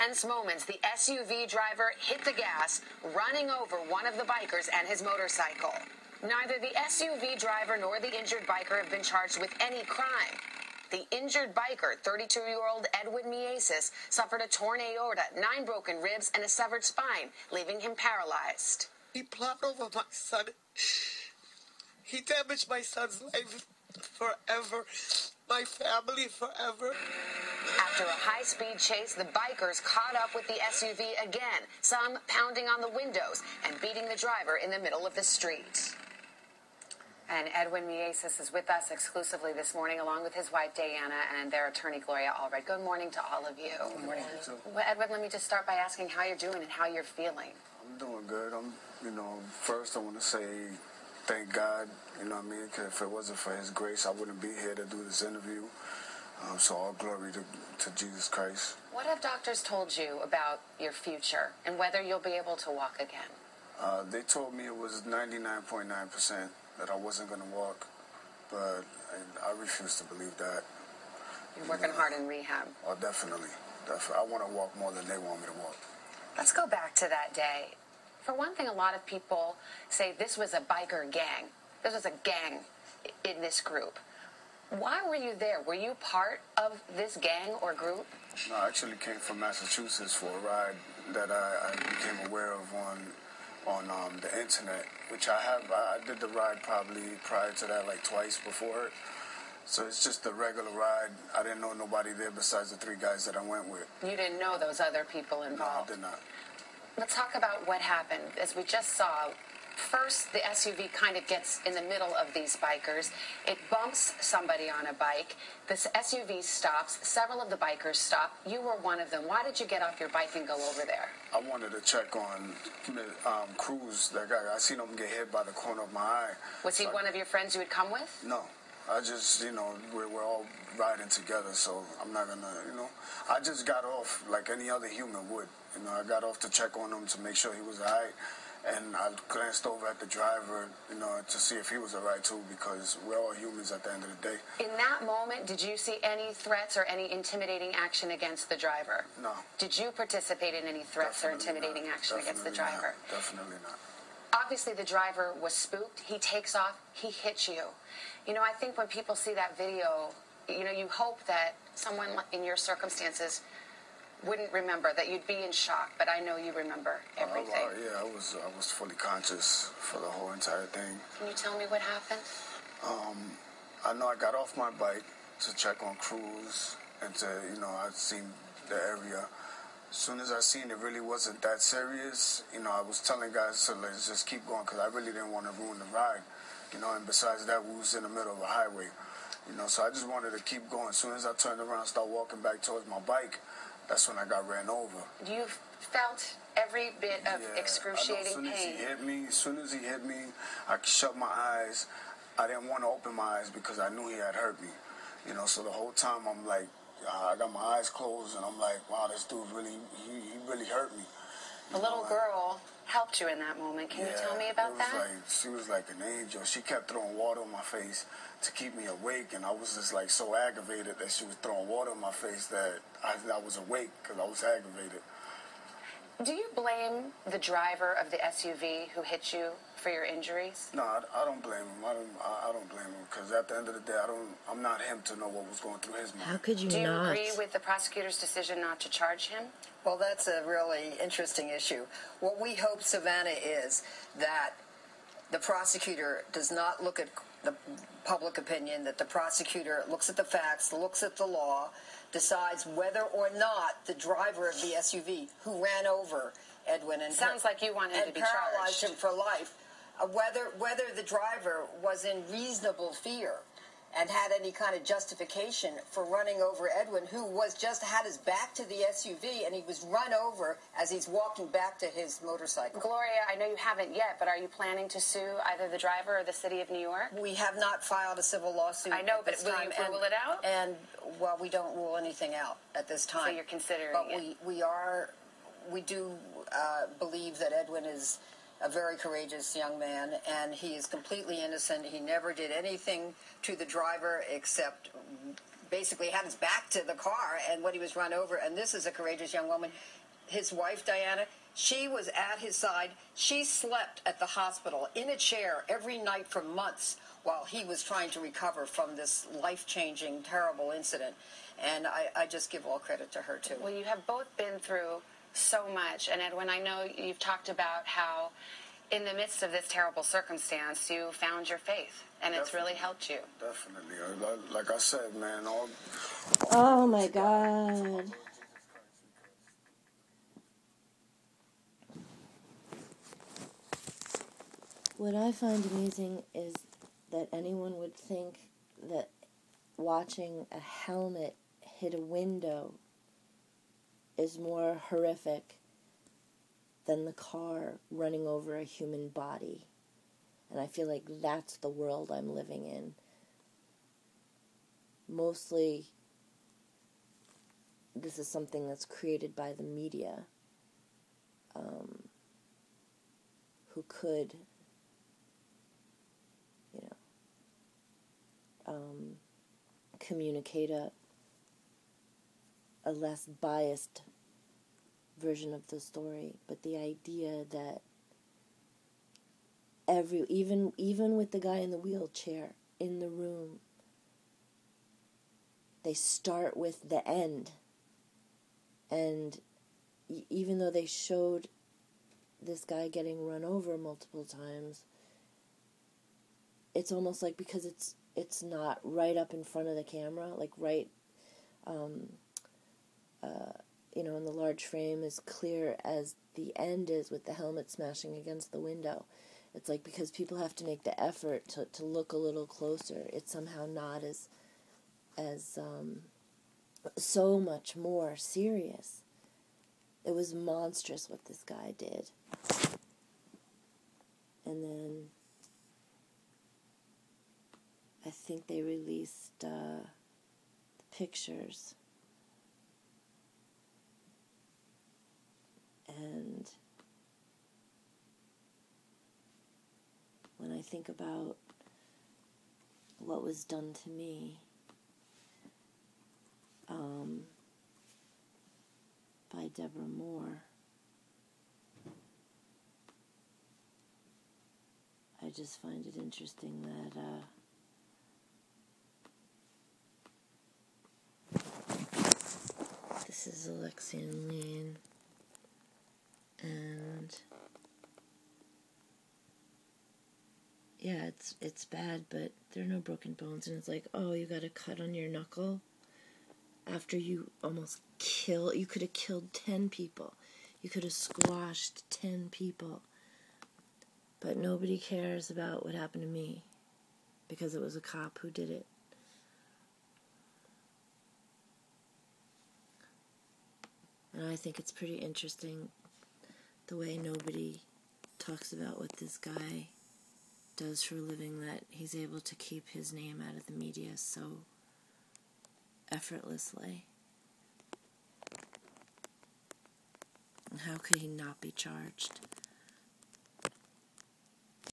tense moments, the SUV driver hit the gas, running over one of the bikers and his motorcycle. Neither the SUV driver nor the injured biker have been charged with any crime. The injured biker, 32-year-old Edwin Mieses, suffered a torn aorta, 9 broken ribs, and a severed spine, leaving him paralyzed. He plowed over my son. He damaged my son's life forever. My family forever. After a high-speed chase, the bikers caught up with the SUV again, some pounding on the windows and beating the driver in the middle of the street. And Edwin Mieses is with us exclusively this morning, along with his wife, Diana, and their attorney, Gloria Allred. Good morning to all of you. Good morning. Well, Edwin, let me just start by asking how you're doing and how you're feeling. I'm doing good. First I want to say thank God, because if it wasn't for his grace, I wouldn't be here to do this interview. So all glory to Jesus Christ. What have doctors told you about your future and whether you'll be able to walk again? They told me it was 99.9% that I wasn't going to walk, but I refuse to believe that. You're working hard in rehab. Oh, definitely. I want to walk more than they want me to walk. Let's go back to that day. For one thing, a lot of people say this was a biker gang. This was a gang in this group. Why were you there? Were you part of this gang or group? No, I actually came from Massachusetts for a ride that I became aware of on the internet, which I did the ride probably prior to that, like twice before it. So it's just a regular ride. I didn't know nobody there besides the 3 guys that I went with. You didn't know those other people involved? No, I did not. Let's talk about what happened. As we just saw, first the SUV kind of gets in the middle of these bikers. It bumps somebody on a bike. This SUV stops. Several of the bikers stop. You were one of them. Why did you get off your bike and go over there? I wanted to check on Cruz, that guy. I seen him get hit by the corner of my eye. Was he one of your friends you had come with? No. I just, we're all riding together, so I'm not going to, I just got off like any other human would. I got off to check on him to make sure he was all right. And I glanced over at the driver, to see if he was all right, too, because we're all humans at the end of the day. In that moment, did you see any threats or any intimidating action against the driver? No. Did you participate in any threats or intimidating action against the driver? Definitely not. Obviously, the driver was spooked. He takes off. He hits you. I think when people see that video, you hope that someone in your circumstances wouldn't remember, that you'd be in shock, but I know you remember everything. I was fully conscious for the whole entire thing. Can you tell me what happened? I know I got off my bike to check on Cruz and to, I'd seen the area. As soon as I seen it really wasn't that serious, I was telling guys, so let's just keep going, because I really didn't want to ruin the ride. And besides that, we was in the middle of a highway. So I just wanted to keep going. As soon as I turned around and started walking back towards my bike, that's when I got ran over. You felt every bit of excruciating pain. As soon as he hit me, I shut my eyes. I didn't want to open my eyes because I knew he had hurt me. So the whole time I'm like, I got my eyes closed and I'm like, wow, this dude he really hurt me. A little girl helped you in that moment. Can you tell me about that? She was like an angel. She kept throwing water on my face to keep me awake, and I was just like so aggravated that she was throwing water on my face that I was awake because I was aggravated. Do you blame the driver of the SUV who hit you for your injuries? No, I don't blame him. I don't blame him because at the end of the day, I'm not him to know what was going through his mind. How could you not? Do you agree with the prosecutor's decision not to charge him? Well, that's a really interesting issue. What we hope, Savannah, is that the prosecutor does not look at the public opinion, that the prosecutor looks at the facts, looks at the law, decides whether or not the driver of the SUV who ran over Edwin and sounds like you want him to be paralyzed charged. him for life, whether the driver was in reasonable fear and had any kind of justification for running over Edwin, who was just had his back to the SUV, and he was run over as he's walking back to his motorcycle. Gloria, I know you haven't yet, but are you planning to sue either the driver or the city of New York? We have not filed a civil lawsuit. I know, but this will time, you rule it out? And, well, we don't rule anything out at this time. So you're considering but it? we do believe that Edwin is a very courageous young man, and he is completely innocent. He never did anything to the driver except basically had his back to the car and when he was run over. And this is a courageous young woman. His wife, Diana, she was at his side. She slept at the hospital in a chair every night for months while he was trying to recover from this life-changing, terrible incident. And I just give all credit to her, too. Well, you have both been through so much. And Edwin, I know you've talked about how in the midst of this terrible circumstance, you found your faith, and it's really helped you. Definitely. Like I said, man, oh, my God. What I find amusing is that anyone would think that watching a helmet hit a window is more horrific than the car running over a human body. And I feel like that's the world I'm living in. Mostly, this is something that's created by the media, who could, communicate a less biased version of the story. But the idea that even with the guy in the wheelchair in the room, they start with the end. And even though they showed this guy getting run over multiple times, it's almost like because it's not right up in front of the camera, like right, in the large frame, as clear as the end is with the helmet smashing against the window. It's like because people have to make the effort to look a little closer, it's somehow not as so much more serious. It was monstrous what this guy did. And then I think they released the pictures. And when I think about what was done to me by Deborah Moore, I just find it interesting that this is Alexian Lien, and yeah, it's bad, but there are no broken bones, and it's like, oh, you got a cut on your knuckle after you you could have killed 10 people. You could have squashed 10 people. But nobody cares about what happened to me because it was a cop who did it. And I think it's pretty interesting the way nobody talks about what this guy does for a living, that he's able to keep his name out of the media so effortlessly. And how could he not be charged?